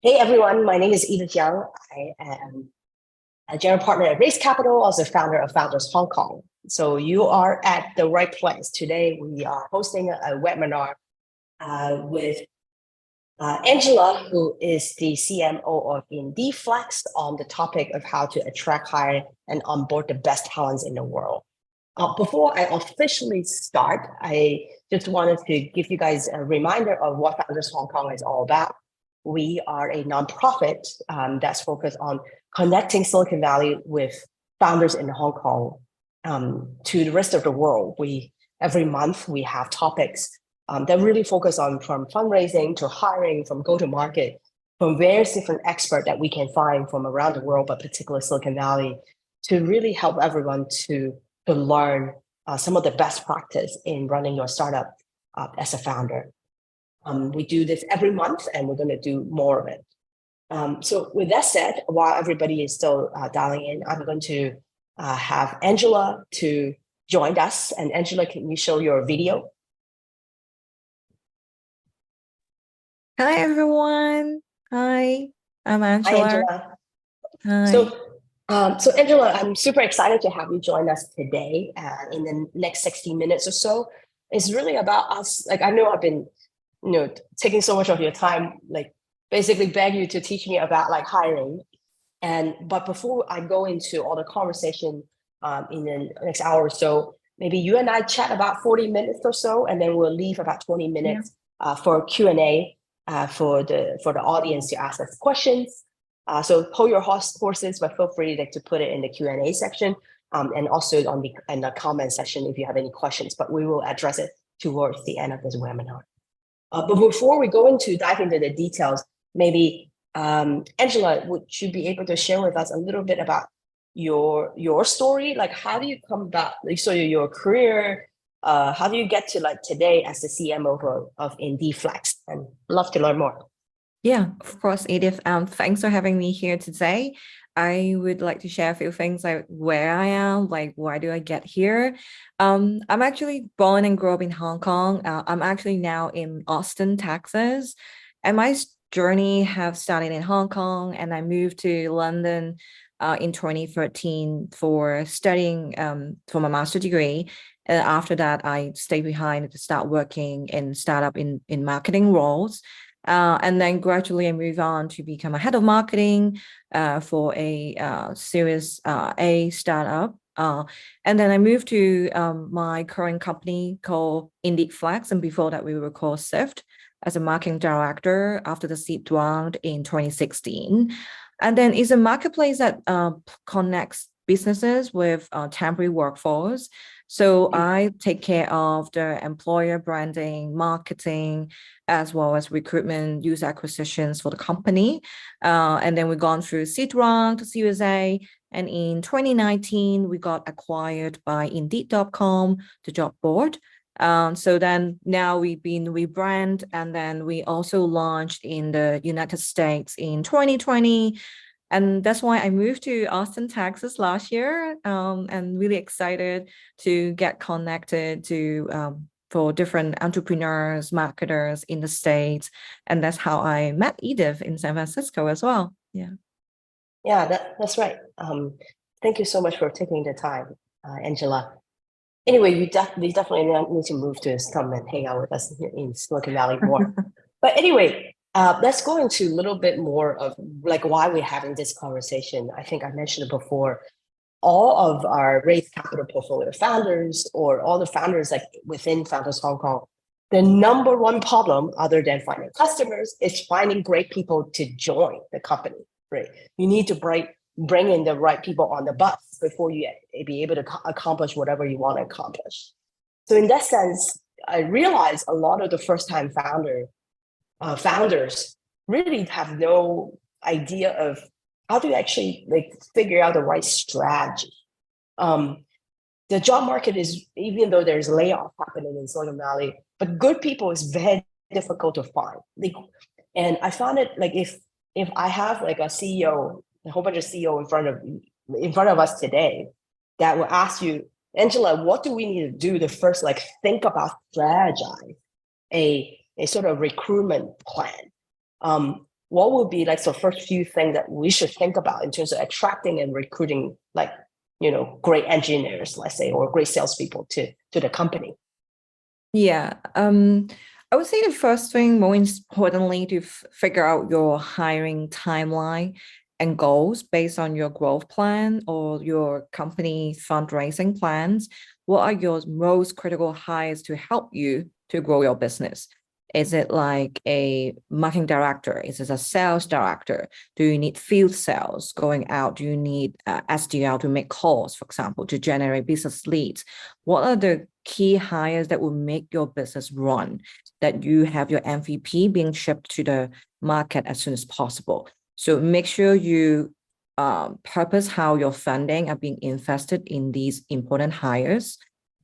Hey everyone, my name is Edith Yeung. I am a general partner at Raise Capital, also founder of Founders Hong Kong. So you are at the right place. Today we are hosting a webinar with Angela, who is the CMO of Indeed Flex, on the topic of how to attract, hire, and onboard the best talents in the world. Before I officially start, I just wanted to give you guys a reminder of what Founders Hong Kong is all about. We are a nonprofit that's focused on connecting Silicon Valley with founders in Hong Kong to the rest of the world. Every month we have topics that really focus on from fundraising to hiring, from go-to-market, from various different experts that we can find from around the world, but particularly Silicon Valley, to really help everyone to learn some of the best practice in running your startup as a founder. We do this every month, and we're going to do more of it. So with that said, while everybody is still dialing in, I'm going to have Angela to join us. And Angela, can you show your video? Hi, everyone. Hi, I'm Hi, Angela. Angela. Hi. So Angela, I'm super excited to have you join us today in the next 60 minutes or so. It's really about us. Like, I know I've been taking so much of your time, like basically beg you to teach me about like hiring. But before I go into all the conversation in the next hour or so, maybe you and I chat about 40 minutes or so, and then we'll leave about 20 minutes for Q&A for the audience to ask us questions. So hold your horses, but feel free to put it in the Q&A section and also in the comment section if you have any questions, but we will address it towards the end of this webinar. But before we dive into the details, maybe Angela, would you be able to share with us a little bit about your story? Like, how do you come about? Like, so your career, how do you get to like today as the CMO of Indeed Flex? And love to learn more. Yeah, of course, Edith. Thanks for having me here today. I would like to share a few things like where I am, like why do I get here? I'm actually born and grew up in Hong Kong. I'm actually now in Austin, Texas, and my journey have started in Hong Kong, and I moved to London in 2013 for studying for my master's degree. And after that, I stayed behind to start working in startup in marketing roles. And then gradually I move on to become a head of marketing for a Series A startup. And then I moved to my current company called Indeed Flex. And before that, we were called Sift as a marketing director after the seed round in 2016. And then it's a marketplace that connects businesses with temporary workforce. So I take care of the employer branding, marketing, as well as recruitment, user acquisitions for the company. And then we've gone through seed round to Series A. And in 2019, we got acquired by Indeed.com, the job board. So then now we've been rebrand, and then we also launched in the United States in 2020. And that's why I moved to Austin, Texas last year, and really excited to get connected to for different entrepreneurs, marketers in the States. And that's how I met Edith in San Francisco as well. Yeah. Yeah, that's right. Thank you so much for taking the time, Angela. Anyway, you definitely need to move to come and hang out with us in Silicon Valley more. But anyway, let's go into a little bit more of like why we're having this conversation. I think I mentioned it before. All of our Raise Capital portfolio founders, or all the founders like within Founders Hong Kong, the number one problem, other than finding customers, is finding great people to join the company. Right? You need to bring in the right people on the bus before you be able to accomplish whatever you want to accomplish. So in that sense, I realized a lot of the first-time founders really have no idea of how to actually like figure out the right strategy. The job market is, even though there's layoff happening in Silicon Valley, but good people is very difficult to find. And I found it like if I have like a CEO, a whole bunch of CEO in front of us today, that will ask you, Angela, what do we need to do to first like think about strategize a sort of recruitment plan? what would be like the first few things that we should think about in terms of attracting and recruiting, like, great engineers, let's say, or great salespeople to the company? Yeah, I would say the first thing, more importantly, to figure out your hiring timeline and goals based on your growth plan or your company fundraising plans. What are your most critical hires to help you to grow your business? Is it like a marketing director? Is it a sales director? Do you need field sales going out? Do you need SDR to make calls, for example, to generate business leads? What are the key hires that will make your business run, that you have your MVP being shipped to the market as soon as possible? So make sure you purpose how your funding are being invested in these important hires.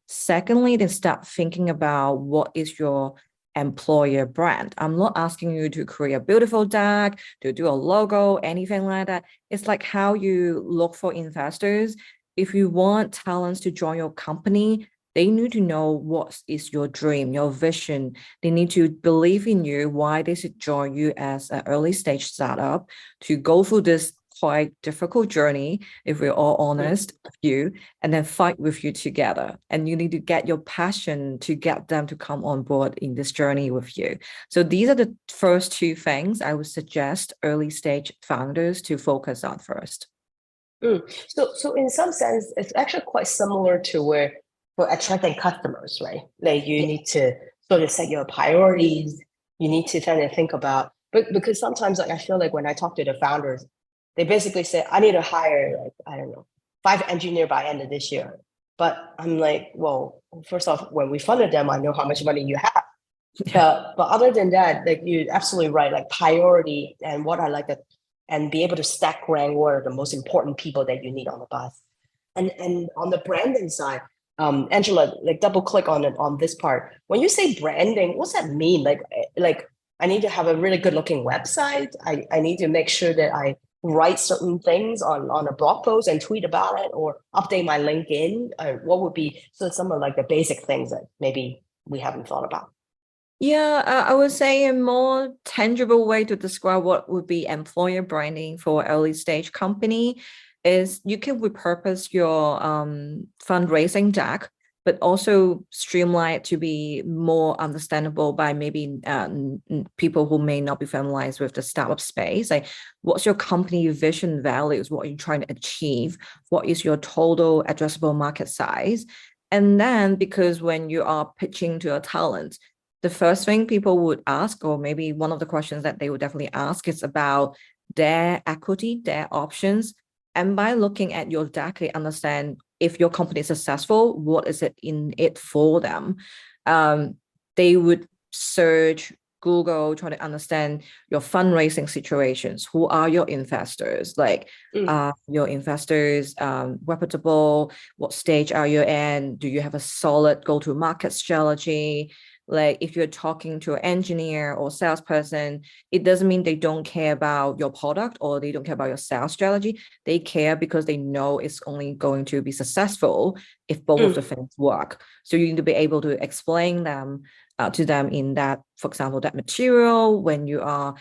Secondly, then start thinking about what is your employer brand. I'm not asking you to create a beautiful deck, to do a logo, anything like that. It's like how you look for investors. If you want talents to join your company, they need to know what is your dream, your vision. They need to believe in you, why they should join you as an early stage startup to go through this quite difficult journey, if we're all honest with you, and then fight with you together. And you need to get your passion to get them to come on board in this journey with you. So these are the first two things I would suggest early stage founders to focus on first. So in some sense, it's actually quite similar to where for attracting customers, right? Like you need to sort of set your priorities. You need to kind of think about, but because sometimes like I feel like when I talk to the founders, they basically say, I need to hire like, I don't know, 5 engineers by end of this year. But I'm like, well, first off, when we funded them, I know how much money you have. But other than that, like you're absolutely right, like priority and what I like that, and be able to stack rank what are the most important people that you need on the bus. And on the branding side, Angela, like double click on it on this part. When you say branding, what's that mean? Like I need to have a really good looking website. I need to make sure that I write certain things on a blog post and tweet about it, or update my LinkedIn. What would be some of like the basic things that maybe we haven't thought about? Yeah, I would say a more tangible way to describe what would be employer branding for early stage company is you can repurpose your fundraising deck, but also streamline it to be more understandable by maybe people who may not be familiarized with the startup space. Like, what's your company vision, values? What are you trying to achieve? What is your total addressable market size? And then, because when you are pitching to a talent, the first thing people would ask, or maybe one of the questions that they would definitely ask, is about their equity, their options. And by looking at your deck, they understand if your company is successful, what is it in it for them? They would search Google, try to understand your fundraising situations. Who are your investors? Like, your investors reputable? What stage are you in? Do you have a solid go-to-market strategy? Like if you're talking to an engineer or salesperson, it doesn't mean they don't care about your product or they don't care about your sales strategy. They care because they know it's only going to be successful if both of the things work. So you need to be able to explain them to them in that, for example, that material when you are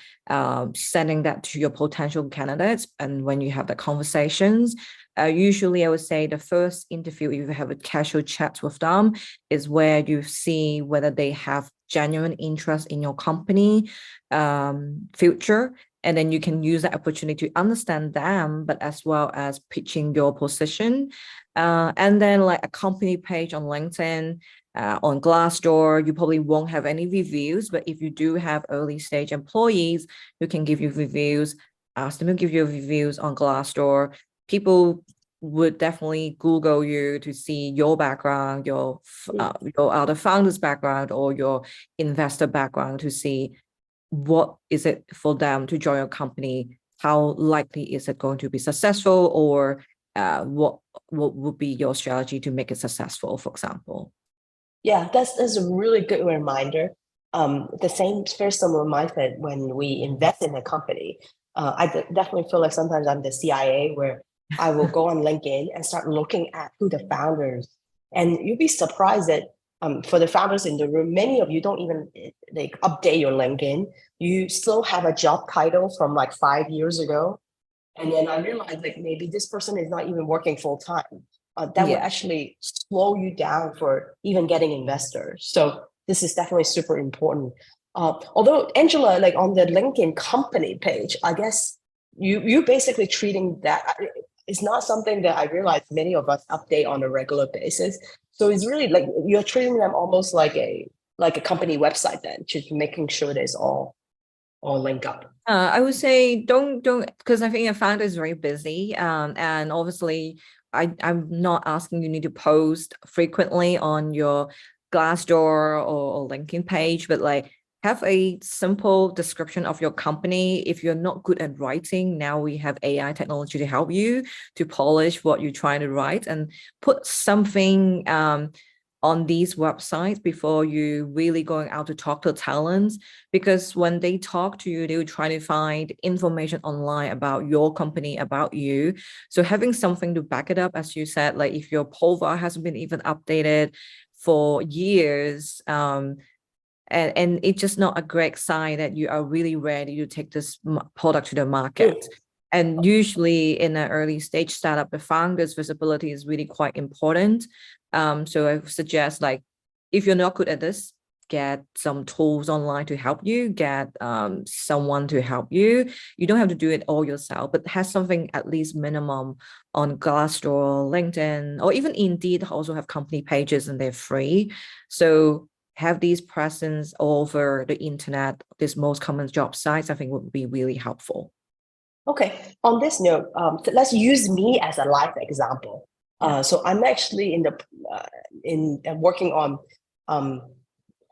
sending that to your potential candidates and when you have the conversations. Usually I would say the first interview, if you have a casual chat with them, is where you see whether they have genuine interest in your company future. And then you can use that opportunity to understand them, but as well as pitching your position. And then like a company page on LinkedIn, on Glassdoor, you probably won't have any reviews, but if you do have early stage employees who can give you reviews, ask them to give you reviews on Glassdoor. People would definitely Google you to see your background, your other founders' background or your investor background to see what is it for them to join your company, how likely is it going to be successful, or what would be your strategy to make it successful, for example. Yeah, that's a really good reminder. The same very similar mindset when we invest in a company. I definitely feel like sometimes I'm the CIA where I will go on LinkedIn and start looking at who the founders, and you'd be surprised that for the founders in the room, many of you don't even like update your LinkedIn. You still have a job title from like 5 years ago. And then I realized like maybe this person is not even working full time. That would Yeah. actually slow you down for even getting investors. So this is definitely super important. Although Angela, like on the LinkedIn company page, I guess you basically treating that. It's not something that I realize many of us update on a regular basis. So it's really like you're treating them almost like a company website then, just making sure that it's all linked up. I would say don't because I think a founder is very busy. And obviously I'm not asking you need to post frequently on your Glassdoor or LinkedIn page, but like have a simple description of your company. If you're not good at writing, now we have AI technology to help you to polish what you're trying to write and put something on these websites before you really going out to talk to talents, because when they talk to you, they will try to find information online about your company, about you. So having something to back it up, as you said, like if your profile hasn't been even updated for years, and it's just not a great sign that you are really ready to take this product to the market. And usually in an early stage startup, the founder's visibility is really quite important. So I suggest like, if you're not good at this, get some tools online to help you, get someone to help you. You don't have to do it all yourself, but have something at least minimum on Glassdoor, LinkedIn, or even Indeed also have company pages and they're free. So have these presence over the internet, these most common job sites, I think would be really helpful. Okay. On this note, let's use me as a live example. So I'm actually working on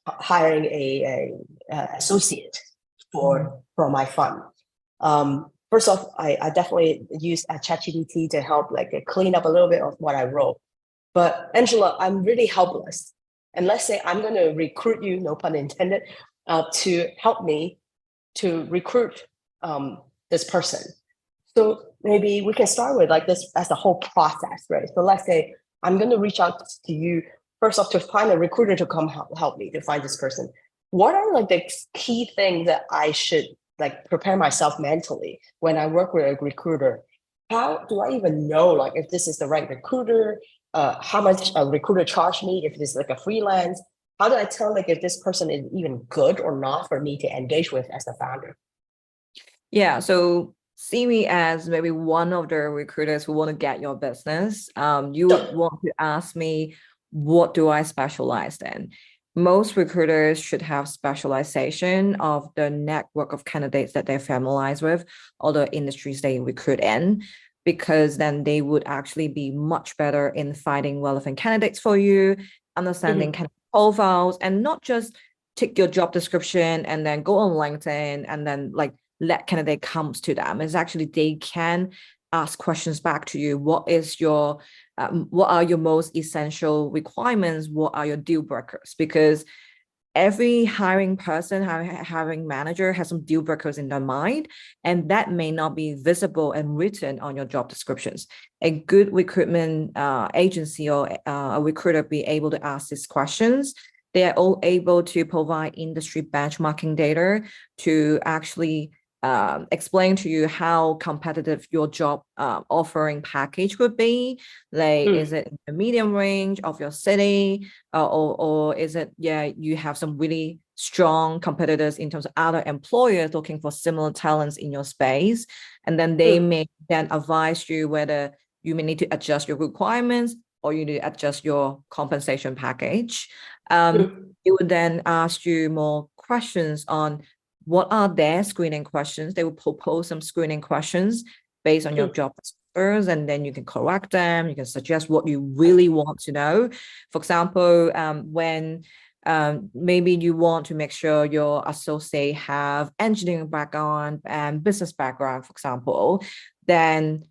hiring a associate for my fund. First off, I definitely use ChatGPT to help like clean up a little bit of what I wrote. But Angela, I'm really helpless. And let's say I'm going to recruit you, no pun intended, to help me to recruit this person. So maybe we can start with like this as the whole process, right? So let's say I'm going to reach out to you first off to find a recruiter to come help me to find this person. What are like the key things that I should like prepare myself mentally when I work with a recruiter? How do I even know like if this is the right recruiter? How much a recruiter charge me if it's like a freelance? How do I tell like if this person is even good or not for me to engage with as a founder? Yeah, so see me as maybe one of the recruiters who want to get your business. You would want to ask me, what do I specialize in? Most recruiters should have specialization of the network of candidates that they're familiarized with or the industries they recruit in, because then they would actually be much better in finding relevant candidates for you, understanding kind of profiles, and not just take your job description and then go on LinkedIn and then like let candidate comes to them. It's actually they can ask questions back to you. What are your most essential requirements? What are your deal breakers? Because every hiring person, hiring manager has some deal breakers in their mind, and that may not be visible and written on your job descriptions. A good recruitment agency or a recruiter be able to ask these questions. They are all able to provide industry benchmarking data to actually explain to you how competitive your job offering package would be. Like, is it in the medium range of your city, or is it, you have some really strong competitors in terms of other employers looking for similar talents in your space, and then they may then advise you whether you may need to adjust your requirements or you need to adjust your compensation package. It would then ask you more questions on what are their screening questions. They will propose some screening questions based on your job answers, and then you can correct them. You can suggest what you really want to know. For example, when maybe you want to make sure your associate have engineering background and business background, for example, then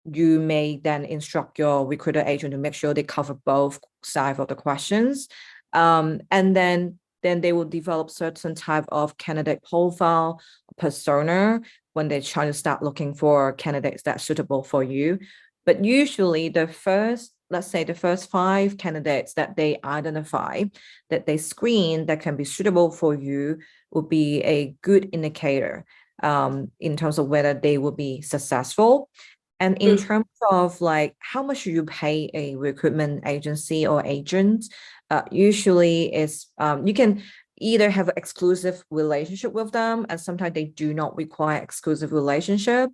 you may then instruct your recruiter agent to make sure they cover both sides of the questions. And then they will develop certain type of candidate profile persona when they're trying to start looking for candidates that's suitable for you. But usually the first let's say the first 5 candidates that they identify, that they screen that can be suitable for you, would be a good indicator in terms of whether they will be successful. And in terms of like how much you pay a recruitment agency or agent, usually is you can either have an exclusive relationship with them, and sometimes they do not require exclusive relationship.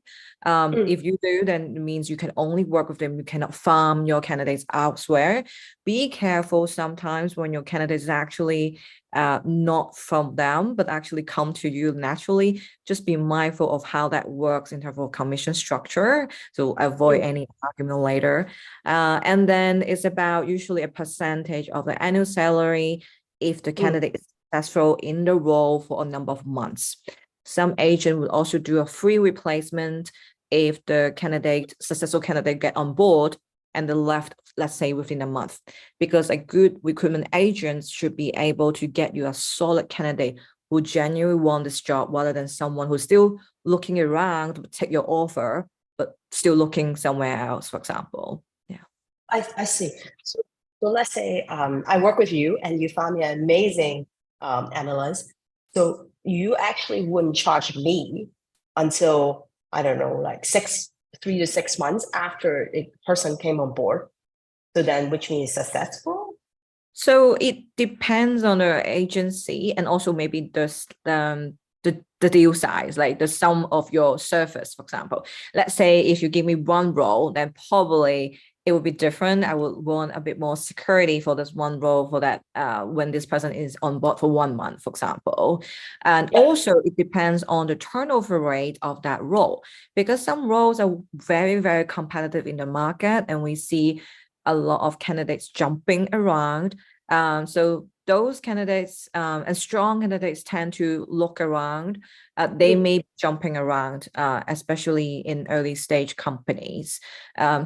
If you do, then it means you can only work with them. You cannot farm your candidates elsewhere. Be careful sometimes when your candidate is actually not from them, but actually come to you naturally. Just be mindful of how that works in terms of commission structure. So avoid any argument later. And then it's about usually a percentage of the annual salary if the candidate is successful in the role for a number of months. Some agent will also do a free replacement if the successful candidate get on board and they left, let's say, within a month, because a good recruitment agent should be able to get you a solid candidate who genuinely want this job, rather than someone who's still looking around to take your offer, but still looking somewhere else, for example. Yeah. I see. So let's say I work with you and you found me an amazing analyst. So you actually wouldn't charge me until, I don't know, like 3 to 6 months after a person came on board. So then, which means successful? So it depends on the agency, and also maybe the deal size, like the sum of your service, for example. Let's say if you give me one role, then probably it would be different. I would want a bit more security for this one role, for that when this person is on board for 1 month, for example. And also it depends on the turnover rate of that role, because some roles are very, very competitive in the market, and we see a lot of candidates jumping around. So those candidates and strong candidates tend to look around. They may be jumping around, especially in early stage companies.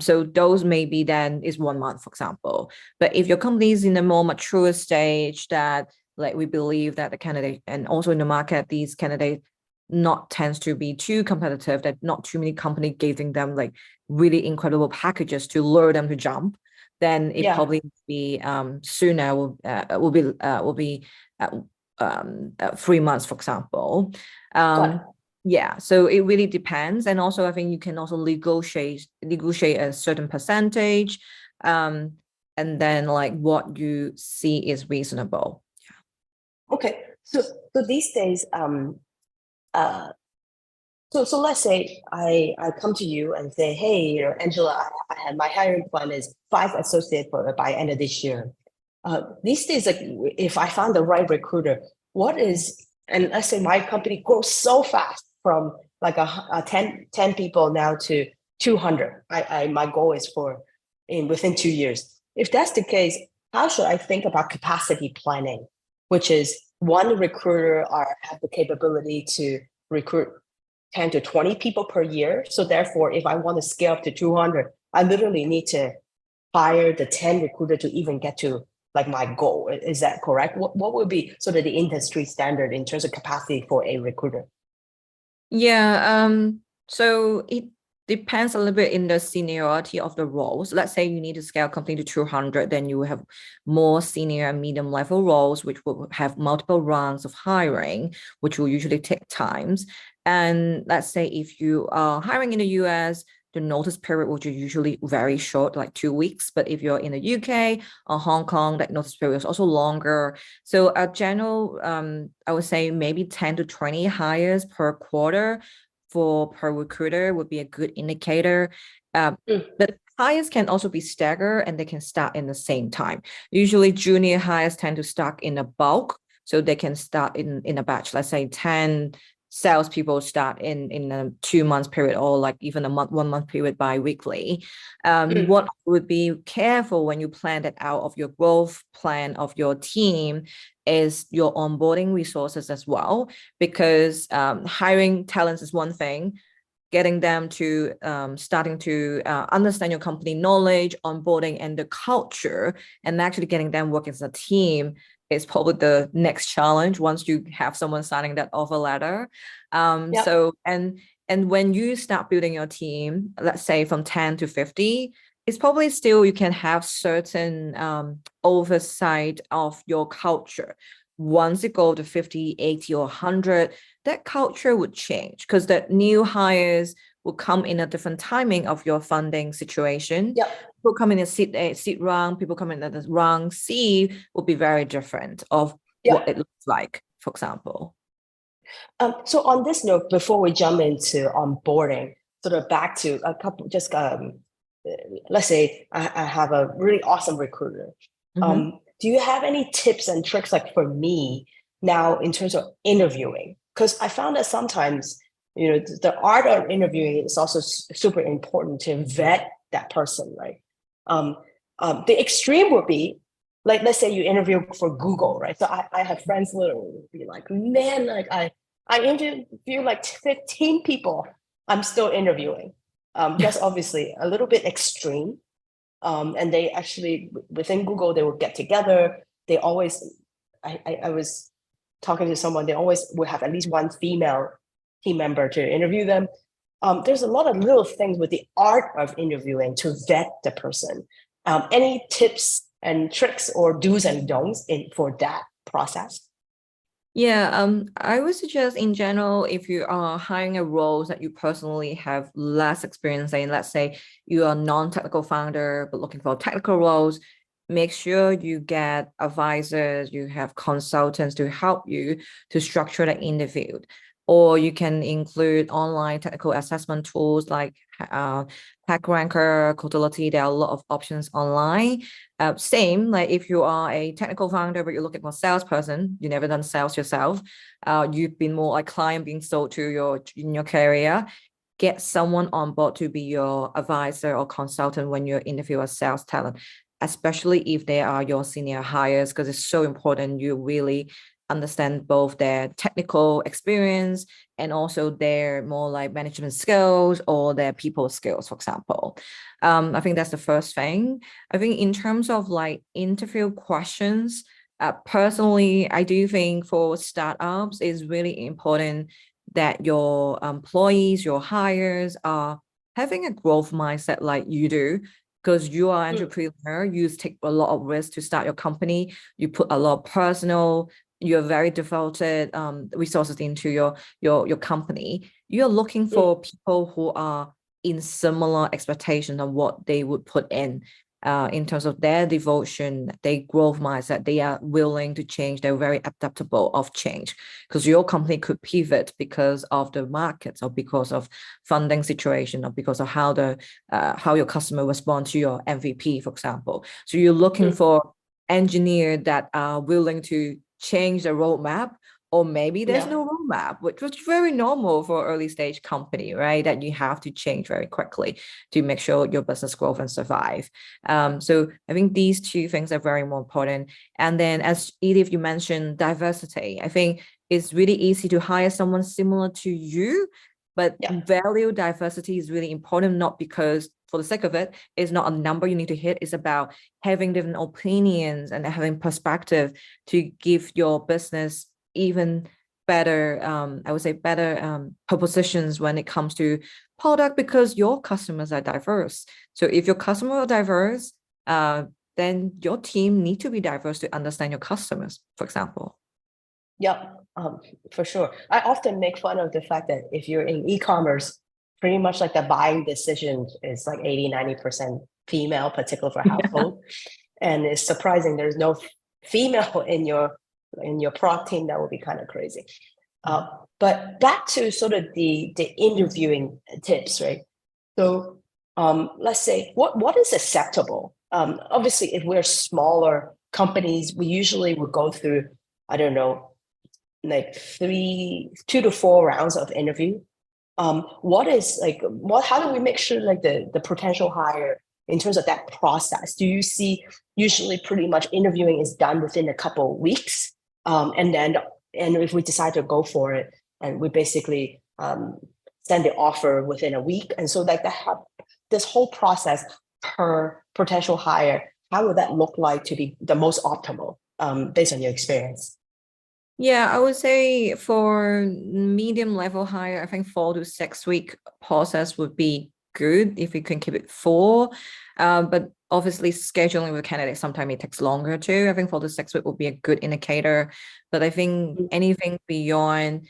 So those maybe then is 1 month, for example. But if your company is in a more mature stage, that like we believe that the candidate, and also in the market, these candidates not tends to be too competitive, that not too many companies giving them like really incredible packages to lure them to jump, then it probably be sooner, will be 3 months, for example. Yeah, so it really depends. And also I think you can also negotiate a certain percentage, and then like what you see is reasonable. Okay, so these days, so let's say I come to you and say, hey, you know, Angela, I have my hiring plan is 5 associates by end of this year. These days, like if I found the right recruiter, and let's say my company grows so fast from like a 10 people now to 200. My goal is within 2 years. If that's the case, how should I think about capacity planning, which is one recruiter have the capability to recruit 10 to 20 people per year. So therefore, if I want to scale up to 200, I literally need to hire the 10 recruiter to even get to like my goal. Is that correct? What would be sort of the industry standard in terms of capacity for a recruiter? Yeah, so it depends a little bit in the seniority of the roles. Let's say you need to scale company to 200, then you will have more senior and medium level roles, which will have multiple rounds of hiring, which will usually take times. And let's say if you are hiring in the US, the notice period will be usually very short, like 2 weeks. But if you're in the UK or Hong Kong, that notice period is also longer. So a general, I would say maybe 10 to 20 hires per quarter per recruiter would be a good indicator. But hires can also be staggered, and they can start in the same time. Usually junior hires tend to start in a bulk, so they can start in a batch. Let's say 10 salespeople start in a 2 months period, or like even a 1 month period bi-weekly. What would be careful when you plan that out of your growth plan of your team is your onboarding resources as well, because hiring talents is one thing, getting them to starting to understand your company knowledge, onboarding, and the culture, and actually getting them working as a team is probably the next challenge once you have someone signing that offer letter. So and when you start building your team, let's say from 10 to 50, it's probably still you can have certain oversight of your culture. Once you go to 50, 80, or 100, that culture would change because the new hires will come in a different timing of your funding situation. Yep. People come in a seat rank, people come in at the rank C will be very different of what it looks like, for example. So on this note, before we jump into onboarding, sort of back to a couple, just let's say I have a really awesome recruiter. Do you have any tips and tricks like for me now in terms of interviewing? Because I found that sometimes, the art of interviewing is also super important to vet that person, right? The extreme would be like, let's say you interview for Google, right? So I have friends literally be like, man, like I interview like 15 people. I'm still interviewing. That's obviously a little bit extreme. And they actually, within Google, they will get together. They always, I was talking to someone, they always will have at least one female team member to interview them. There's a lot of little things with the art of interviewing to vet the person. Any tips and tricks or do's and don'ts for that process? Yeah, I would suggest in general, if you are hiring a role that you personally have less experience in, let's say you are a non-technical founder, but looking for technical roles, make sure you get advisors, you have consultants to help you to structure the interview. Or you can include online technical assessment tools like PackRanker, Codility. There are a lot of options online. Same, like if you are a technical founder, but you're looking for a salesperson, you never done sales yourself, you've been more like client being sold to in your career, get someone on board to be your advisor or consultant when you interview a sales talent, especially if they are your senior hires, because it's so important you really understand both their technical experience and also their more like management skills or their people skills, for example. I think that's the first thing. I think in terms of like interview questions, personally, I do think for startups, it's really important that your employees, your hires are having a growth mindset like you do, because you are an entrepreneur, you take a lot of risk to start your company, you put a lot of personal, you're very devoted resources into your company. You're looking for people who are in similar expectation of what they would put in terms of their devotion, their growth mindset. They are willing to change. They're very adaptable of change, because your company could pivot because of the markets or because of funding situation or because of how your customer respond to your MVP, for example. So you're looking for engineers that are willing to change the roadmap, or maybe there's no roadmap, which was very normal for early stage company, right? That you have to change very quickly to make sure your business growth and survive. So I think these two things are very more important. And then, as Edith, you mentioned diversity. I think it's really easy to hire someone similar to you, but value diversity is really important, not because for the sake of it, it's not a number you need to hit. It's about having different opinions and having perspective to give your business even better, I would say better propositions when it comes to product, because your customers are diverse. So if your customers are diverse, then your team need to be diverse to understand your customers, for example. Yep, for sure. I often make fun of the fact that if you're in e-commerce, pretty much like the buying decision is like 80-90% female, particularly for household. And it's surprising there's no female in your product team. That would be kind of crazy. But back to sort of the interviewing tips, right? So let's say what is acceptable? Obviously, if we're smaller companies, we usually would go through, I don't know, like 2 to 4 rounds of interview. How do we make sure like the potential hire in terms of that process? Do you see usually pretty much interviewing is done within a couple of weeks? And if we decide to go for it, and we basically send the offer within a week. And so like this whole process per potential hire, how would that look like to be the most optimal based on your experience? Yeah, I would say for medium level hire, I think 4 to 6 week process would be good if we can keep it full. But obviously scheduling with candidates, sometimes it takes longer too. I think 4 to 6 weeks would be a good indicator. But I think anything beyond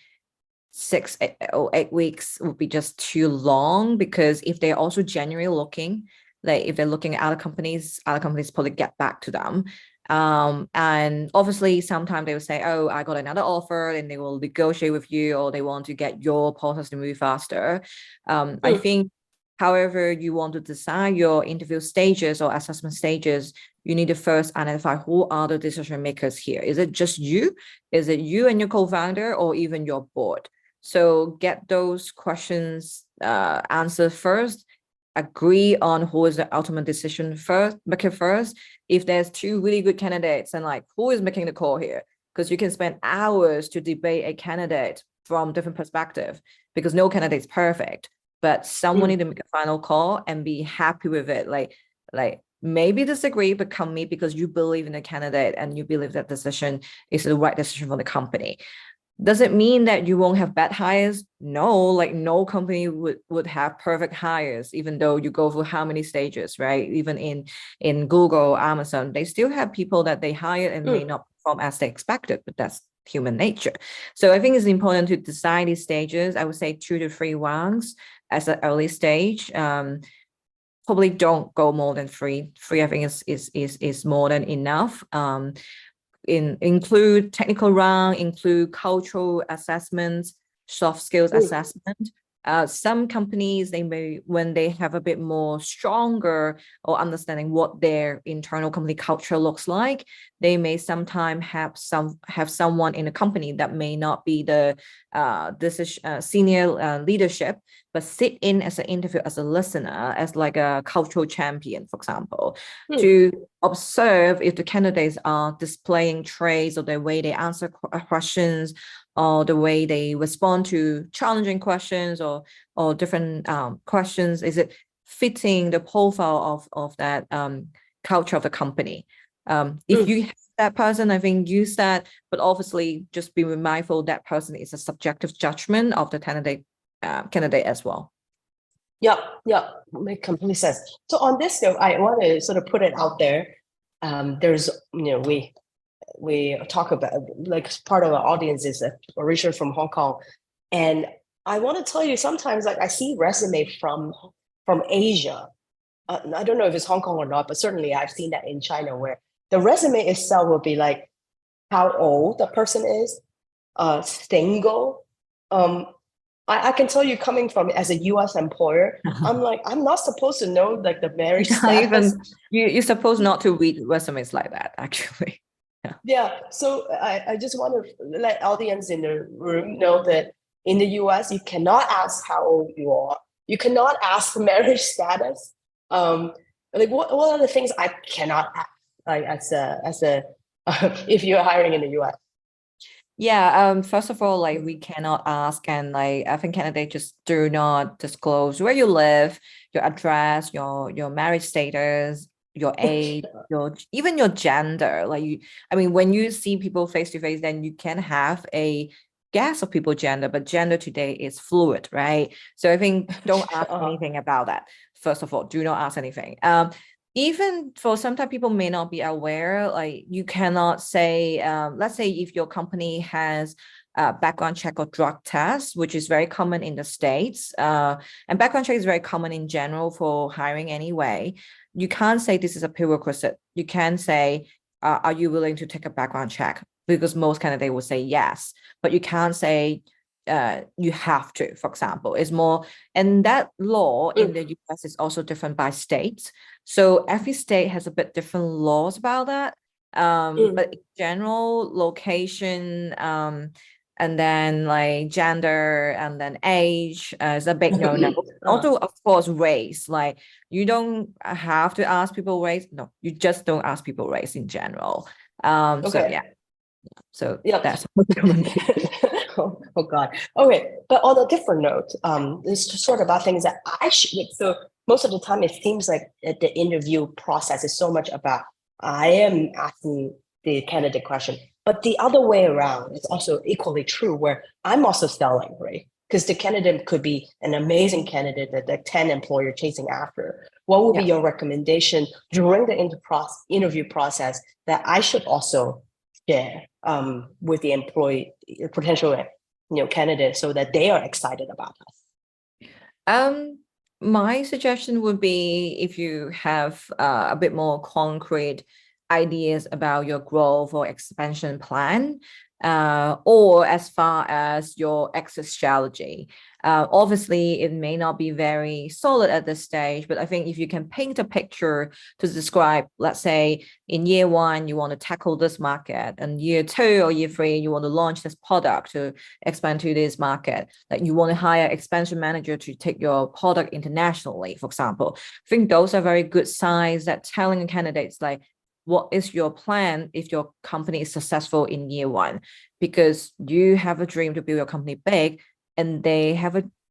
6 or 8 weeks would be just too long, because if they're also genuinely looking, like if they're looking at other companies probably get back to them. And obviously sometimes they will say, oh, I got another offer, and they will negotiate with you, or they want to get your process to move faster. I think however you want to design your interview stages or assessment stages, you need to first identify who are the decision makers here. Is it just you? Is it you and your co-founder, or even your board? So get those questions answered first. Agree on who is the ultimate decision maker first. If there's two really good candidates, and like, who is making the call here? Because you can spend hours to debate a candidate from different perspective, because no candidate is perfect, but someone need to make a final call and be happy with it. Like maybe disagree, but commit because you believe in the candidate and you believe that decision is the right decision for the company. Does it mean that you won't have bad hires? No, like no company would have perfect hires, even though you go through how many stages, right? Even in Google, Amazon, they still have people that they hire and may not perform as they expected, but that's human nature. So I think it's important to design these stages. I would say 2 to 3 rounds as an early stage. Probably don't go more than three. Three, I think is more than enough. Include technical round, include cultural assessments, soft skills assessment. Some companies, they may, when they have a bit more stronger or understanding what their internal company culture looks like, they may sometimes have someone in a company that may not be the senior leadership, but sit in as an interview as a listener, as like a cultural champion, for example, to observe if the candidates are displaying traits or the way they answer questions, or the way they respond to challenging questions or different questions. Is it fitting the profile of that culture of the company? If you have that person, I think use that, but obviously just be mindful that person is a subjective judgment of the candidate as well. Yeah, make complete sense. So on this note, I want to sort of put it out there. There's, we talk about, like, part of our audience is originally from Hong Kong, and I want to tell you, sometimes like I see resume from Asia. I don't know if it's Hong Kong or not, but certainly I've seen that in China, where the resume itself will be like how old the person is, single. I can tell you, coming from as a U.S. employer, I'm like, I'm not supposed to know like the marriage status. You're supposed not to read resumes like that, actually. Yeah. So I just want to let audience in the room know that in the US, you cannot ask how old you are. You cannot ask marriage status. Like what are the things I cannot ask, like as a if you're hiring in the US? Yeah, first of all, like we cannot ask, and like I think candidates just do not disclose where you live, your address, your marriage status, your age, even your gender. Like when you see people face to face, then you can have a guess of people's gender, but gender today is fluid, right? So I think don't ask anything about that. First of all, do not ask anything. Even for sometimes people may not be aware, like you cannot say, let's say if your company has a background check or drug test, which is very common in the States, and background check is very common in general for hiring anyway. You can't say this is a prerequisite. You can say, are you willing to take a background check? Because most candidates will say yes, but you can't say, you have to, for example. It's more, and that law in the US is also different by states. So every state has a bit different laws about that. But in general, location, and then like gender, and then age is a big no-no. Also, of course, race. Like you don't have to ask people race. No, you just don't ask people race in general. So yeah. So yeah, that's oh God. Okay, but on a different note, this is sort of about things that I should. So most of the time, it seems like the interview process is so much about I am asking the candidate question, but the other way around is also equally true, where I'm also selling, right? because the candidate could be an amazing candidate that the 10 employer chasing after. What would be your recommendation during the interview process that I should also share with the potential candidate so that they are excited about us? My suggestion would be if you have a bit more concrete ideas about your growth or expansion plan, or as far as your exit strategy. Obviously, it may not be very solid at this stage, but I think if you can paint a picture to describe, let's say in year 1, you want to tackle this market, and year 2 or year 3, you want to launch this product to expand to this market, like you want to hire expansion manager to take your product internationally, for example. I think those are very good signs that telling candidates like, what is your plan if your company is successful in year 1? Because you have a dream to build your company big, and they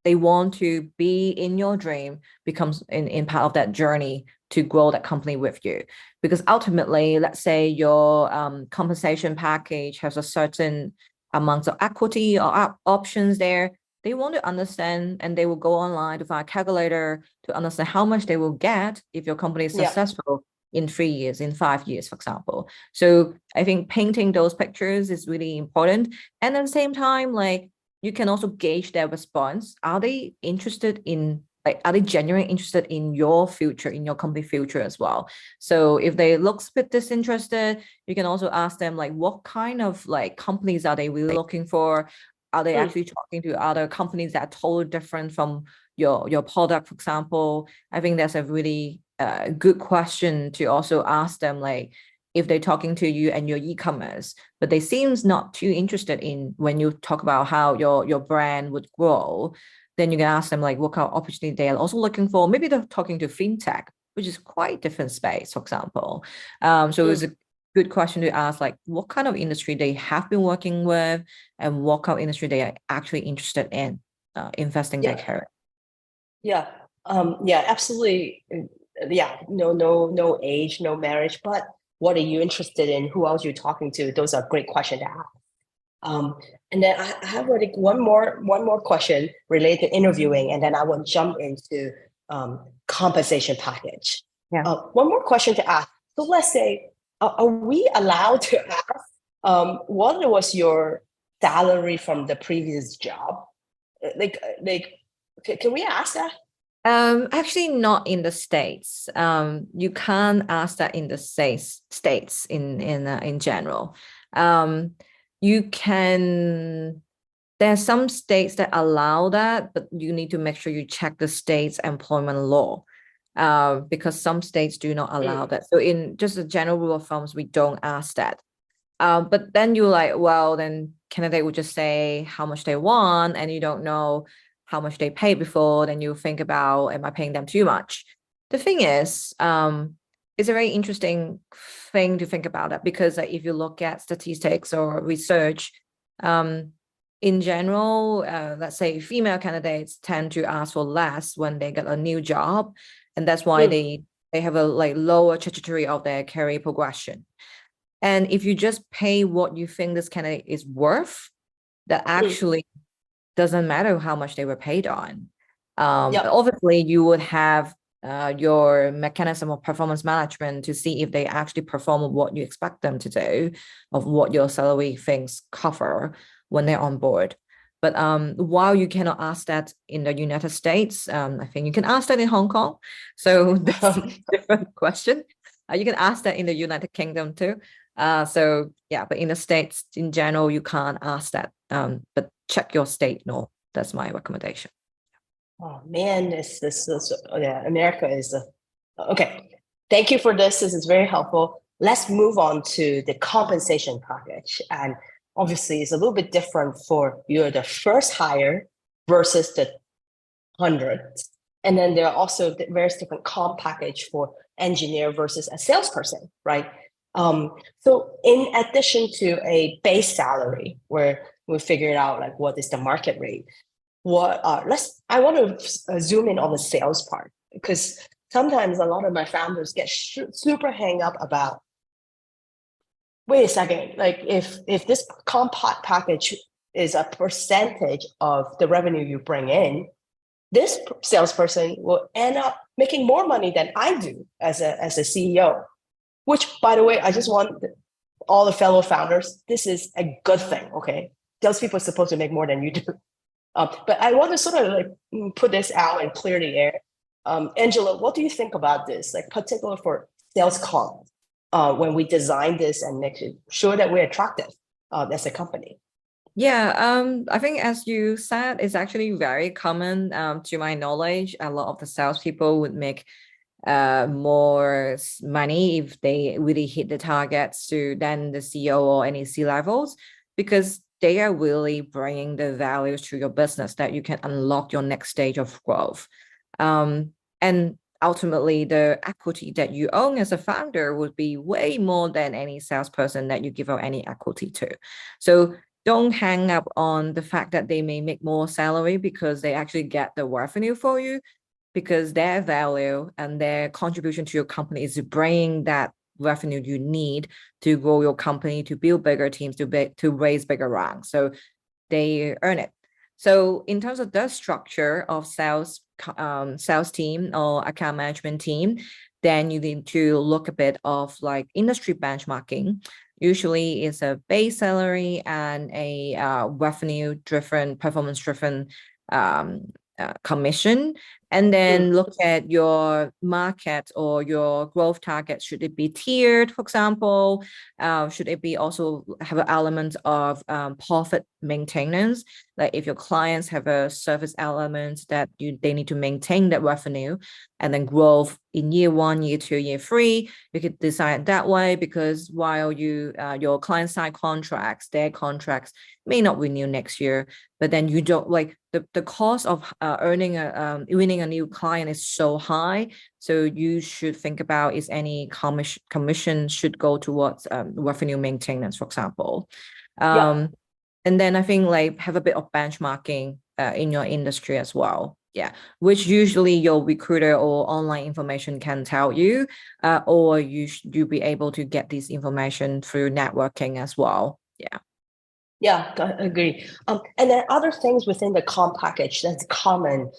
want to be in your dream, becomes in part of that journey to grow that company with you. Because ultimately, let's say your compensation package has a certain amount of equity or options there. They want to understand, and they will go online to find a calculator to understand how much they will get if your company is successful in 3 years, in 5 years, for example. So I think painting those pictures is really important. And at the same time, like, you can also gauge their response. Are they interested in, like, are they genuinely interested in your future, in your company future as well? So if they look a bit disinterested, you can also ask them, like, what kind of like companies are they really looking for? Are they actually talking to other companies that are totally different from your product, for example? I think that's a really good question to also ask them, like, if they're talking to you and your e-commerce, but they seems not too interested in when you talk about how your brand would grow, then you can ask them like what kind of opportunity they are also looking for. Maybe they're talking to fintech, which is quite different space, for example. So it's a good question to ask, like what kind of industry they have been working with and what kind of industry they are actually interested in investing their career. Yeah, absolutely. Yeah, no age, no marriage, but what are you interested in? Who else you're talking to? Those are great questions to ask. And then I have like one more question related to interviewing, and then I will jump into compensation package. One more question to ask. So let's say, are we allowed to ask what was your salary from the previous job? Can we ask that? Actually not in the States. You can't ask that in the states in general. You can, there are some states that allow that, but you need to make sure you check the state's employment law, because some states do not allow that. So in just a general rule of thumb, we don't ask that. But then you're like, well, then candidate would just say how much they want, and you don't know how much they paid before. Then you think about, am I paying them too much? The thing is, it's a very interesting thing to think about that, because if you look at statistics or research, in general, let's say female candidates tend to ask for less when they get a new job, and that's why they have a like lower trajectory of their career progression. And if you just pay what you think this candidate is worth, that actually doesn't matter how much they were paid on. Obviously, you would have your mechanism of performance management to see if they actually perform what you expect them to do, of what your salary things cover when they're on board. But while you cannot ask that in the United States, I think you can ask that in Hong Kong. So that's a different question. You can ask that in the United Kingdom too. So yeah, but in the States in general, you can't ask that. But check your state law. That's my recommendation. Oh man, this America is okay. Thank you for this. This is very helpful. Let's move on to the compensation package. And obviously, it's a little bit different for you're the first hire versus the hundreds. And then there are also various different comp package for engineer versus a salesperson, right? So in addition to a base salary where we figured out like what is the market rate, I want to zoom in on the sales part, because sometimes a lot of my founders get super hang up about, wait a second, like if this comp package is a percentage of the revenue you bring in, this salesperson will end up making more money than I do as a CEO, which, by the way, I just want all the fellow founders, this is a good thing, okay? Salespeople are supposed to make more than you do. But I want to sort of like put this out and clear the air. Angela, what do you think about this, like particular for sales comp, when we design this and make sure that we're attractive as a company? Yeah, I think as you said, it's actually very common. To my knowledge, a lot of the salespeople would make more money if they really hit the targets to than the CEO or any C levels, because they are really bringing the values to your business that you can unlock your next stage of growth. And ultimately, the equity that you own as a founder would be way more than any salesperson that you give out any equity to. So don't hang up on the fact that they may make more salary because they actually get the revenue for you, because their value and their contribution to your company is bringing that revenue you need to grow your company, to build bigger teams, to raise bigger ranks. So they earn it. So in terms of the structure of sales team or account management team, then you need to look a bit of like industry benchmarking. Usually it's a base salary and a revenue-driven, performance-driven commission, and then look at your market or your growth targets. Should it be tiered, for example? Should it be also have an element of profit maintenance? Like if your clients have a service element that they need to maintain that revenue, and then growth in year 1, year 2, year 3, you could decide that way, because while your client side contracts, their contracts may not renew next year, but then you don't like the cost of winning a new client is so high. So you should think about, is any commission should go towards revenue maintenance, for example. And then I think like have a bit of benchmarking in your industry as well. Yeah, which usually your recruiter or online information can tell you, or you'll be able to get this information through networking as well. Yeah. Yeah, I agree. And then other things within the comp package that's common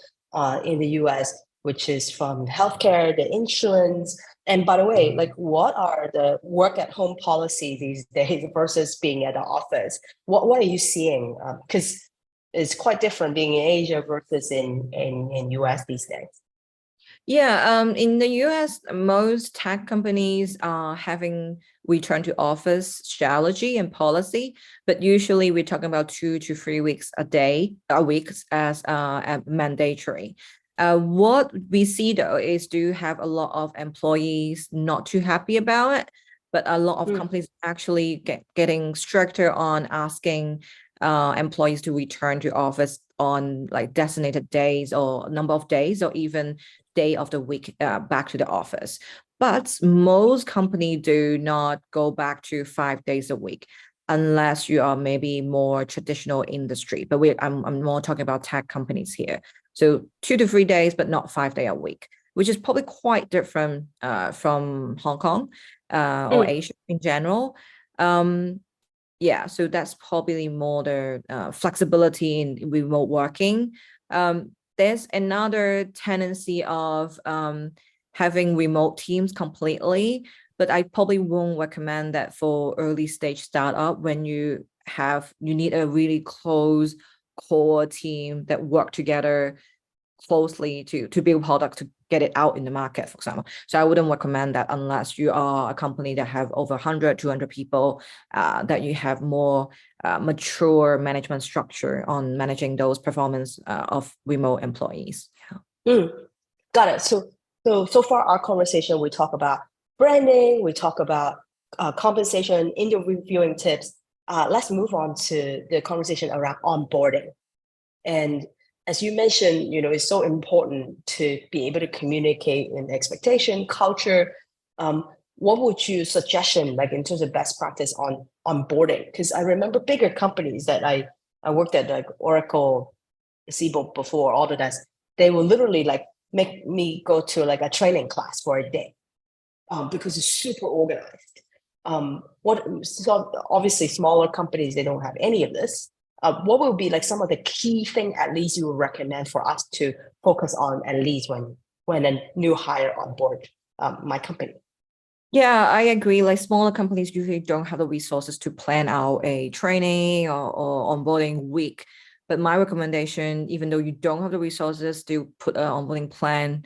in the US, which is from healthcare, the insurance. And by the way, like what are the work at home policy these days versus being at the office? What are you seeing? Because it's quite different being in Asia versus in US these days. Yeah, in the US, most tech companies are having return to office strategy and policy, but usually we're talking about 2 to 3 weeks a week as mandatory. What we see though is do have a lot of employees not too happy about it, but a lot of companies actually getting stricter on asking employees to return to office on like designated days or number of days, or even day of the week back to the office. But most companies do not go back to 5 days a week unless you are maybe more traditional industry. But I'm more talking about tech companies here. So 2 to 3 days, but not 5 days a week, which is probably quite different from Hong Kong or Asia in general. Yeah, so that's probably more the flexibility in remote working. There's another tendency of having remote teams completely, but I probably won't recommend that for early stage startup when you need a really close core team that work together closely to build product to get it out in the market, for example. So I wouldn't recommend that unless you are a company that have over 100, 200 people, that you have more mature management structure on managing those performance of remote employees. Yeah. Got it. So far our conversation, we talk about branding, we talk about compensation, interviewing tips. Let's move on to the conversation around onboarding. And as you mentioned, it's so important to be able to communicate in expectation, culture. What would you suggestion, like in terms of best practice on onboarding? Because I remember bigger companies that I worked at, like Oracle, Siebel before, Autodesk, they will literally like make me go to like a training class for a day because it's super organized. So obviously smaller companies, they don't have any of this. what will be like some of the key thing at least you would recommend for us to focus on at least when a new hire on board my company? Yeah, I agree. Like smaller companies usually don't have the resources to plan out a training or onboarding week. But my recommendation, even though you don't have the resources to put an onboarding plan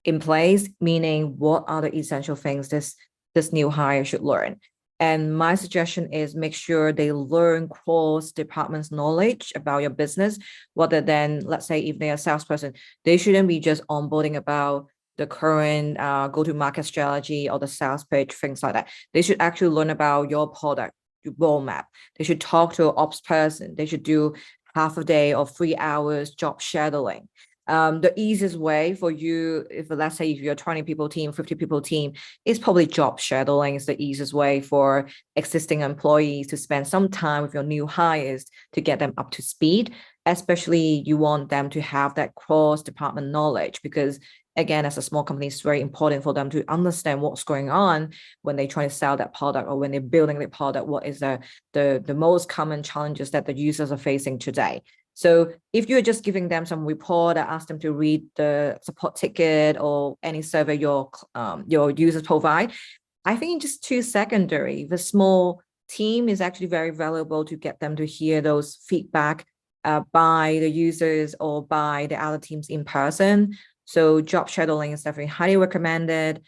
in place, meaning what are the essential things this new hire should learn. And my suggestion is make sure they learn cross departments knowledge about your business, rather than, let's say, if they're a salesperson, they shouldn't be just onboarding about the current go-to-market strategy or the sales pitch, things like that. They should actually learn about your product, your roadmap. They should talk to an ops person. They should do half a day or 3 hours job shadowing. The easiest way for you, if let's say if you're a 20 people team, 50 people team, is probably job shadowing is the easiest way for existing employees to spend some time with your new hires to get them up to speed. Especially you want them to have that cross-department knowledge, because again, as a small company, it's very important for them to understand what's going on when they try to sell that product or when they're building the product. What is the most common challenges that the users are facing today? So if you're just giving them some report that ask them to read the support ticket or any survey your users provide, I think it's just too secondary. The small team is actually very valuable to get them to hear those feedback by the users or by the other teams in person. So job shadowing is definitely highly recommended.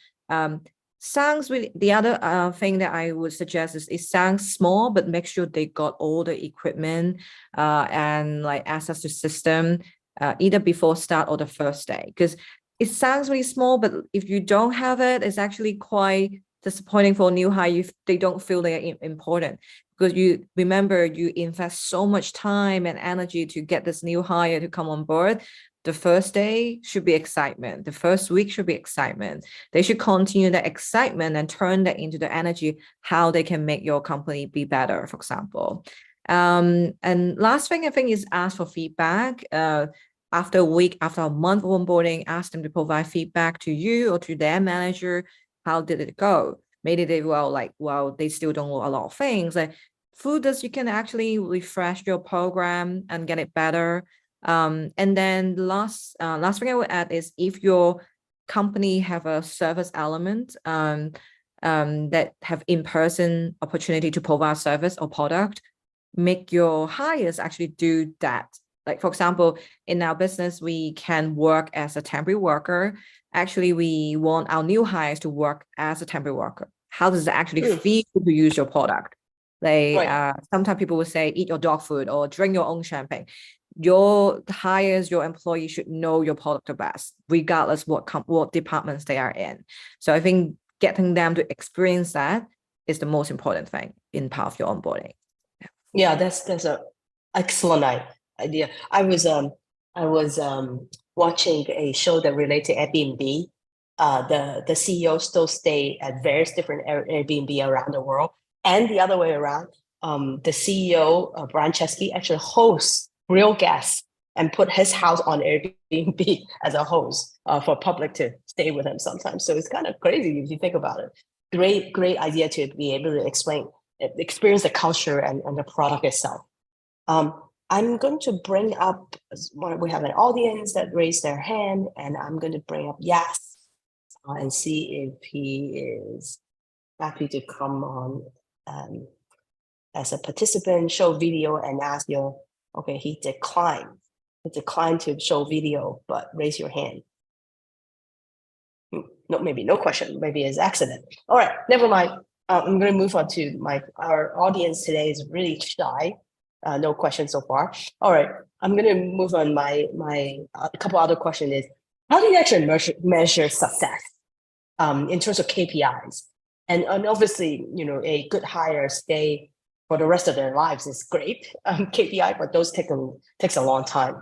Sounds really, the other thing that I would suggest is it sounds small, but make sure they got all the equipment and like access to system either before start or the first day. Because it sounds really small, but if you don't have it, it's actually quite disappointing for a new hire if they don't feel they are important. Because you remember, you invest so much time and energy to get this new hire to come on board. The first day should be excitement. The first week should be excitement. They should continue that excitement and turn that into the energy, how they can make your company be better, for example. And last thing I think is ask for feedback. After a week, after a month of onboarding, ask them to provide feedback to you or to their manager. How did it go? Maybe they they still don't know a lot of things. Like through this, you can actually refresh your program and get it better. And then last thing I would add is if your company have a service element that have in-person opportunity to provide service or product, make your hires actually do that. Like for example, in our business, we can work as a temporary worker. Actually, we want our new hires to work as a temporary worker. How does it actually feel to use your product? Like sometimes people will say, eat your dog food or drink your own champagne. Your hires, your employees should know your product the best, regardless what departments they are in. So I think getting them to experience that is the most important thing in part of your onboarding. Yeah, that's an excellent idea. I was watching a show that related to Airbnb. The CEO still stay at various different Airbnb around the world, and the other way around. The CEO Brian Chesky actually hosts real guests and put his house on Airbnb as a host for public to stay with him sometimes. So it's kind of crazy if you think about it. Great idea to be able to experience the culture and the product itself. I'm going to bring up, we have an audience that raised their hand, and I'm going to bring up Yas and see if he is happy to come on as a participant, show video and ask you. Okay, he declined. He declined to show video, but raise your hand. No, maybe no question. Maybe it's accident. All right, never mind. I'm going to move on to our audience today is really shy. No questions so far. All right, I'm going to move on. My a couple other questions is, how do you actually measure success in terms of KPIs? And obviously, a good hire stay for the rest of their lives is great KPI, but those takes a long time.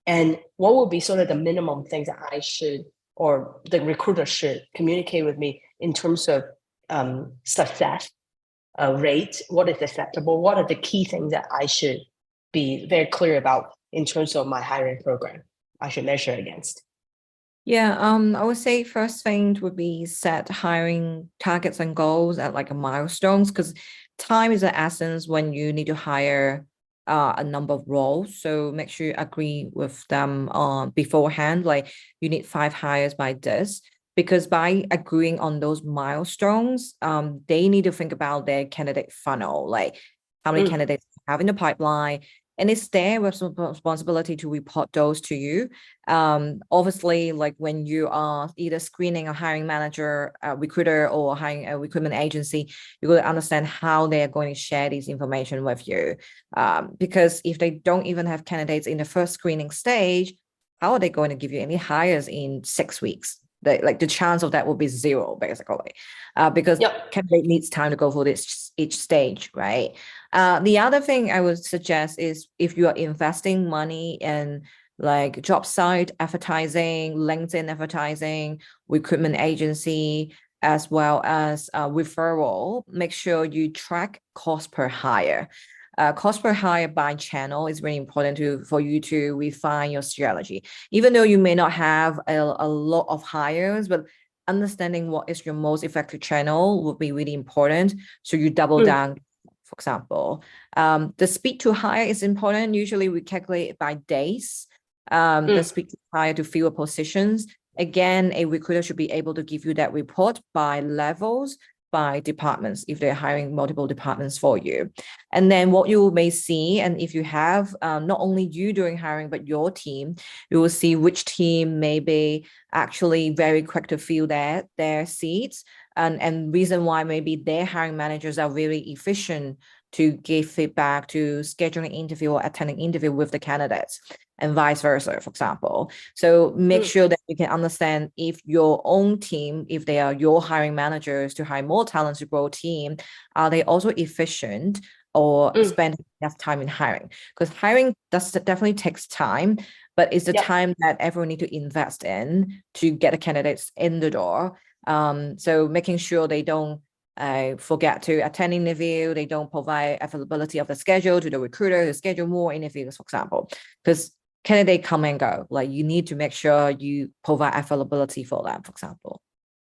And what would be sort of the minimum things that I should, or the recruiter should communicate with me in terms of success rate? What is acceptable? What are the key things that I should be very clear about in terms of my hiring program I should measure against? Yeah, I would say first thing would be set hiring targets and goals at like a milestones, because time is the essence when you need to hire a number of roles. So make sure you agree with them beforehand, like you need 5 hires by this, because by agreeing on those milestones, they need to think about their candidate funnel, like how many candidates you have in the pipeline, and it's their responsibility to report those to you. Obviously, like when you are either screening a hiring manager, a recruiter, or hiring a recruitment agency, you got to understand how they are going to share this information with you. Because if they don't even have candidates in the first screening stage, how are they going to give you any hires in 6 weeks? The chance of that will be 0, basically, because candidate needs time to go through each stage, right? The other thing I would suggest is if you are investing money in like job site advertising, LinkedIn advertising, recruitment agency, as well as referral, make sure you track cost per hire. Cost per hire by channel is really important for you to refine your strategy. Even though you may not have a lot of hires, but understanding what is your most effective channel will be really important. So you double down, for example. The speed to hire is important. Usually we calculate it by days. The speed to hire to fill positions. Again, a recruiter should be able to give you that report by levels, by departments, if they're hiring multiple departments for you. And then what you may see, and if you have not only you doing hiring, but your team, you will see which team may be actually very quick to fill their seats. And reason why maybe their hiring managers are very efficient to give feedback, to scheduling interview or attending interview with the candidates, and vice versa, for example. So make sure that you can understand if your own team, if they are your hiring managers to hire more talent to grow a team, are they also efficient or spend enough time in hiring? Because hiring definitely takes time, but it's the time that everyone need to invest in to get the candidates in the door. So making sure they don't forget to attend interview, they don't provide availability of the schedule to the recruiter to schedule more interviews, for example, because candidate come and go. Like you need to make sure you provide availability for them, for example.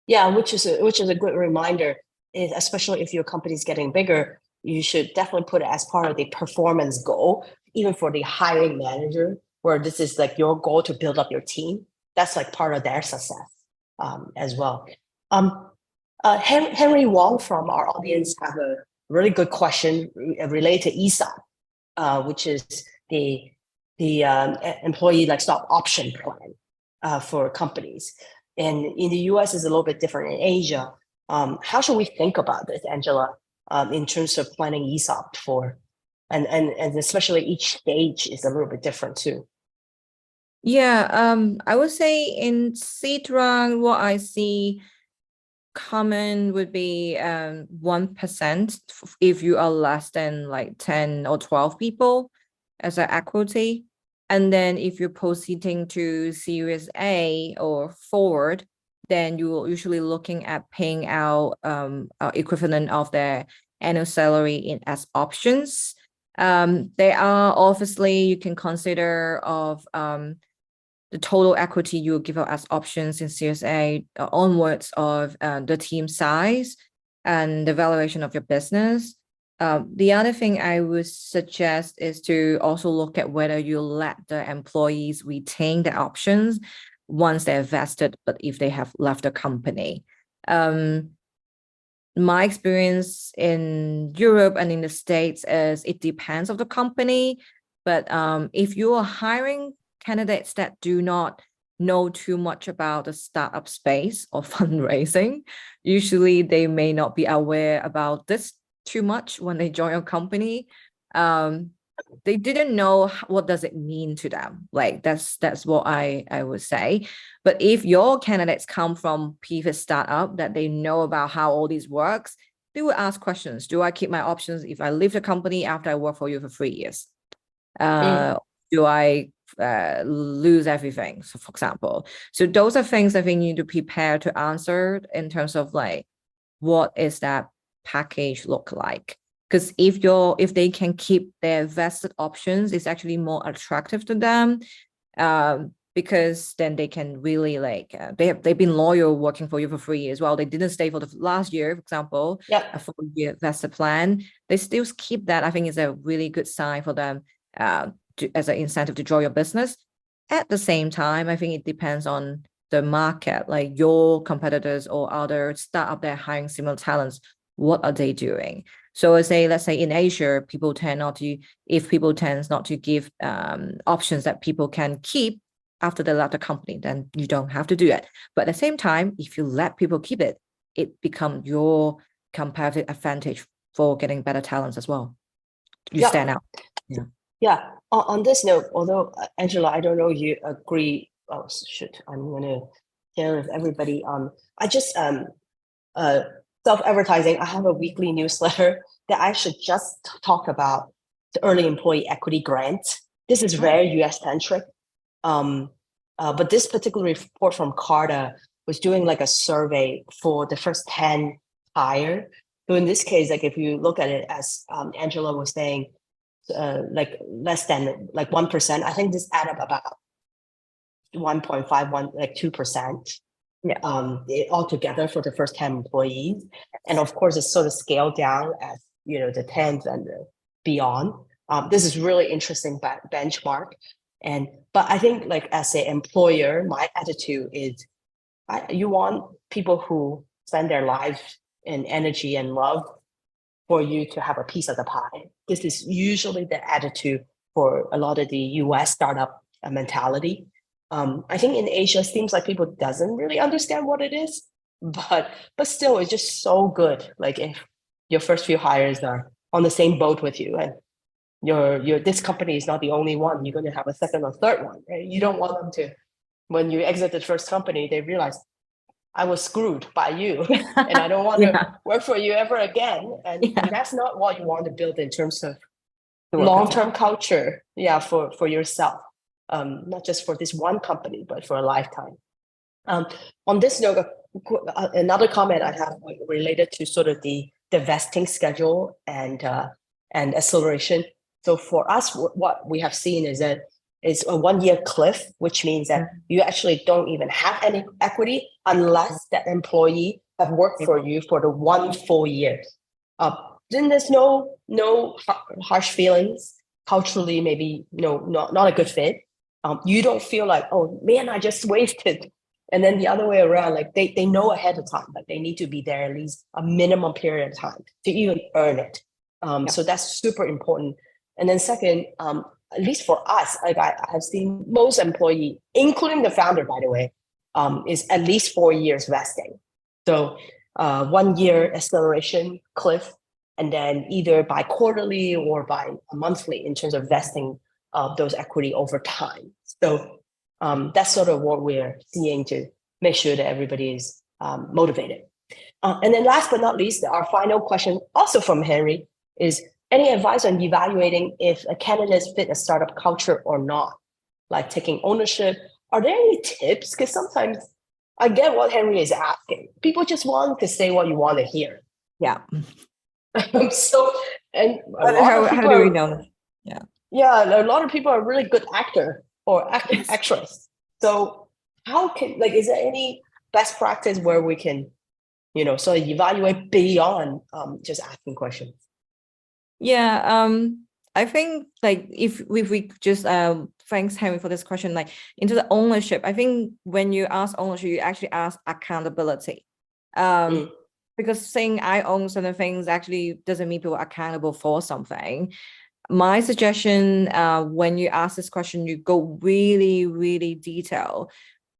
Yeah, which is a good reminder, especially if your company is getting bigger, you should definitely put it as part of the performance goal, even for the hiring manager, where this is like your goal to build up your team. That's like part of their success as well. Henry Wong from our audience have a really good question related to ESOP, which is the employee like stock option plan for companies. And in the US is a little bit different in Asia. How should we think about this, Angela, in terms of planning ESOP for, and especially each stage is a little bit different too. Yeah, I would say in seed round, what I see common would be 1% if you are less than like 10 or 12 people as an equity. And then if you're proceeding to Series A or forward, then you're usually looking at paying out equivalent of their annual salary as options. There are obviously you can consider of the total equity you will give out as options in Series A onwards of the team size and the valuation of your business. The other thing I would suggest is to also look at whether you let the employees retain the options once they're vested, but if they have left the company. My experience in Europe and in the States is it depends on the company, but if you are hiring candidates that do not know too much about the startup space or fundraising, usually they may not be aware about this too much when they join a company. They didn't know what does it mean to them. Like that's what I would say. But if your candidates come from previous startup that they know about how all this works, they will ask questions. Do I keep my options if I leave the company after I work for you for 3 years? Do I lose everything, so for example? So those are things I think you need to prepare to answer in terms of like, what is that package look like? Because if they can keep their vested options, it's actually more attractive to them. because then they can really like they've been loyal working for you for 3 years. Well, they didn't stay for the last year, for example, a 4-year vested plan. They still keep that. I think is a really good sign for them as an incentive to join your business. At the same time, I think it depends on the market, like your competitors or other startup that are hiring similar talents. What are they doing? So let's say in Asia, people tend not to give options that people can keep after they left the company, then you don't have to do it. But at the same time, if you let people keep it, it becomes your competitive advantage for getting better talents as well. You stand out. Yeah. On this note, although Angela, I don't know you agree. Oh, shoot, I'm going to share with everybody. I just self-advertising. I have a weekly newsletter that I should just talk about the early employee equity grant. This is very US centric. But this particular report from Carta was doing like a survey for the first 10 hire. So in this case, like if you look at it as Angela was saying, like less than like 1%, I think this add up about 1.51, like 2%. Altogether for the first 10 employees. And of course, it's sort of scaled down as, the 10s and the beyond. This is really interesting benchmark. But I think like as an employer, my attitude is you want people who spend their life and energy and love for you to have a piece of the pie. This is usually the attitude for a lot of the US startup mentality. I think in Asia, it seems like people doesn't really understand what it is, but still, it's just so good. Like if your first few hires are on the same boat with you, and this company is not the only one, you're going to have a second or third one. Right? You don't want them to, when you exit the first company, they realize I was screwed by you, and I don't want to work for you ever again. And that's not what you want to build in terms of long-term culture. Yeah, for yourself. Not just for this one company, but for a lifetime. On this note, another comment I have related to sort of the vesting schedule and acceleration. So for us, what we have seen is that it's a 1-year cliff, which means that you actually don't even have any equity unless that employee have worked for you for the 1 full year. Then there's no harsh feelings. Culturally, maybe not a good fit. You don't feel like, oh man, I just wasted. And then the other way around, like they know ahead of time, like they need to be there at least a minimum period of time to even earn it. So that's super important. And then second, at least for us, like I have seen most employee, including the founder, by the way, is at least 4 years vesting. So 1 year acceleration cliff, and then either by quarterly or by monthly in terms of vesting those equity over time. So that's sort of what we're seeing to make sure that everybody is motivated. And then last but not least, our final question, also from Henry, is any advice on evaluating if a candidate fit a startup culture or not? Like taking ownership. Are there any tips? Because sometimes I get what Henry is asking. People just want to say what you want to hear. Yeah. So, and how do we know? Yeah, a lot of people are really good actor or actress. So how is there any best practice where we can, sort of evaluate beyond just asking questions? I think like if we just thanks Henry for this question, like into the ownership, I think when you ask ownership, you actually ask accountability. Because saying I own certain things actually doesn't mean people are accountable for something. My suggestion, when you ask this question, you go really, really detailed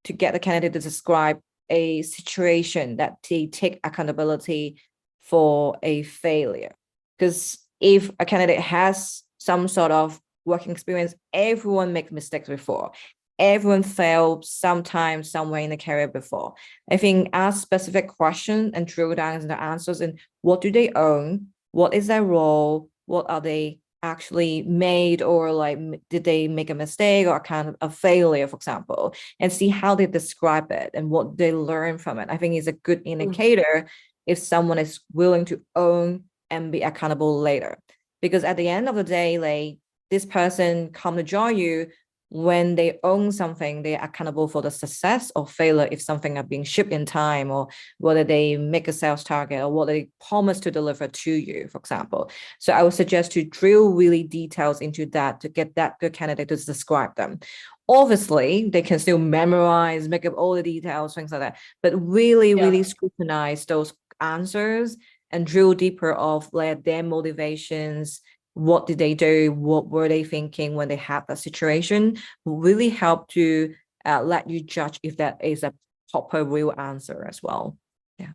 to get the candidate to describe a situation that they take accountability for a failure. Because if a candidate has some sort of working experience, everyone makes mistakes before. Everyone failed sometime, somewhere in the career before. I think ask specific questions and drill down into the answers and what do they own? What is their role? What are they actually made, or like did they make a mistake or a kind of a failure, for example, and see how they describe it and what they learn from it. I think is a good indicator if someone is willing to own and be accountable later. Because at the end of the day, like this person come to join you, when they own something, they are accountable for the success or failure if something are being shipped in time, or whether they make a sales target, or what they promise to deliver to you, for example. So I would suggest to drill really details into that to get that good candidate to describe them. Obviously, they can still memorize, make up all the details, things like that, but really scrutinize those answers and drill deeper of like their motivations. What did they do? What were they thinking when they had that situation? Will really help to let you judge if that is a proper real answer as well. Yeah,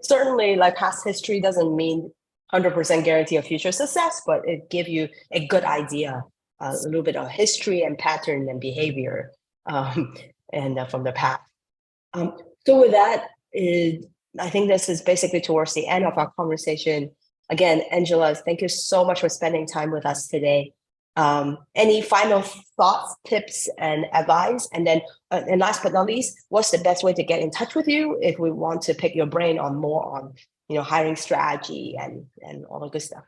certainly like past history doesn't mean 100% guarantee of future success, but it gives you a good idea, a little bit of history and pattern and behavior and from the past. So with that, I think this is basically towards the end of our conversation. Again, Angela, thank you so much for spending time with us today. Any final thoughts, tips, and advice? And then, and last but not least, what's the best way to get in touch with you if we want to pick your brain on more on, hiring strategy and all the good stuff?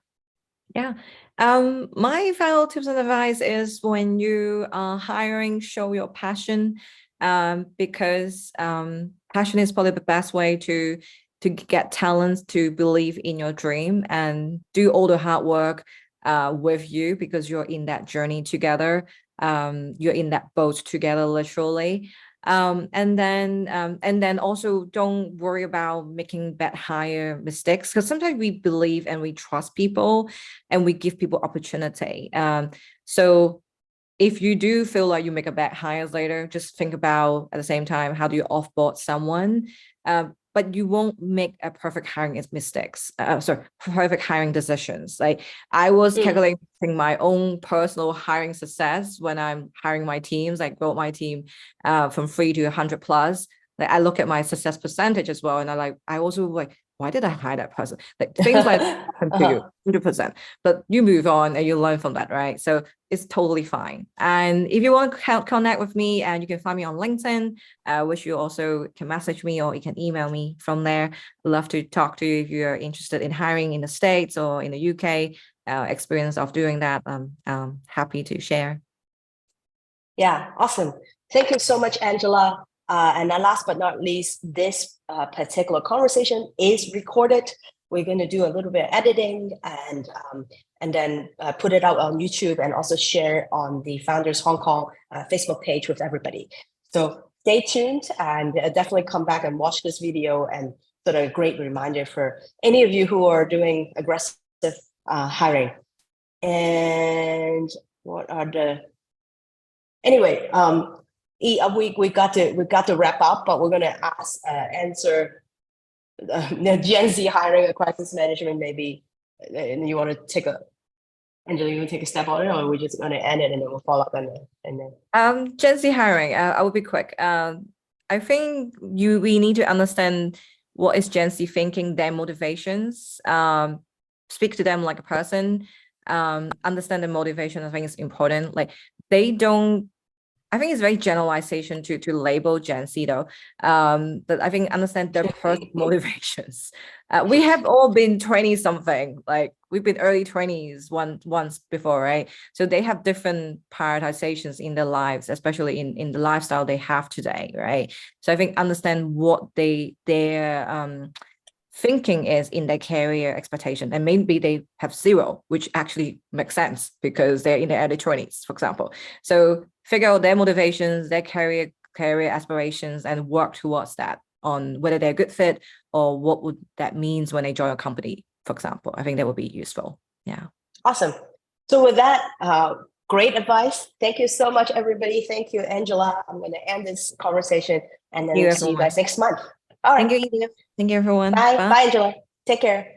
Yeah. My final tips and advice is when you are hiring, show your passion, because passion is probably the best way to get talents to believe in your dream and do all the hard work with you, because you're in that journey together. You're in that boat together, literally. And then also don't worry about making bad hire mistakes, because sometimes we believe and we trust people and we give people opportunity. So if you do feel like you make a bad hires later, just think about at the same time, how do you offboard someone? But you won't make a perfect hiring mistakes. Perfect hiring decisions. Like I was calculating my own personal hiring success when I'm hiring my teams. I built my team from 3 to 100 plus. Like I look at my success percentage as well, and I also like, why did I hire that person? Like things like that happen to you 100%, but you move on and you learn from that, right? So it's totally fine. And if you want to connect with me, and you can find me on LinkedIn, which you also can message me or you can email me from there. I'd love to talk to you if you're interested in hiring in the States or in the UK, experience of doing that. I'm happy to share. Yeah, awesome. Thank you so much, Angela. And then last but not least, this particular conversation is recorded. We're going to do a little bit of editing and then put it out on YouTube and also share on the Founders Hong Kong Facebook page with everybody. So stay tuned and definitely come back and watch this video, and sort of a great reminder for any of you who are doing aggressive hiring. And what are the... Anyway, we got to wrap up, but we're going to answer Gen Z hiring and crisis management. Maybe, and you want to take Angela, you want to take a step on it, or are we just going to end it and then we'll follow up and then? Gen Z hiring. I will be quick. I think we need to understand what is Gen Z thinking, their motivations. Speak to them like a person. Understand the motivation. I think is important. Like they don't. I think it's very generalization to label Gen Z though. But I think understand their personal motivations. We have all been 20 something, like we've been early 20s once before, right? So they have different prioritizations in their lives, especially in the lifestyle they have today, right? So I think understand what their thinking is in their career expectation, and maybe they have zero, which actually makes sense because they're in their early 20s, for example. So figure out their motivations, their career aspirations, and work towards that on whether they're a good fit or what would that means when they join a company, for example. I think that would be useful. Yeah. Awesome. So with that, great advice. Thank you so much, everybody. Thank you, Angela. I'm going to end this conversation and then we'll see you guys next month. All right. Thank you, Edith. Thank you, everyone. Bye. Bye, Angela. Take care.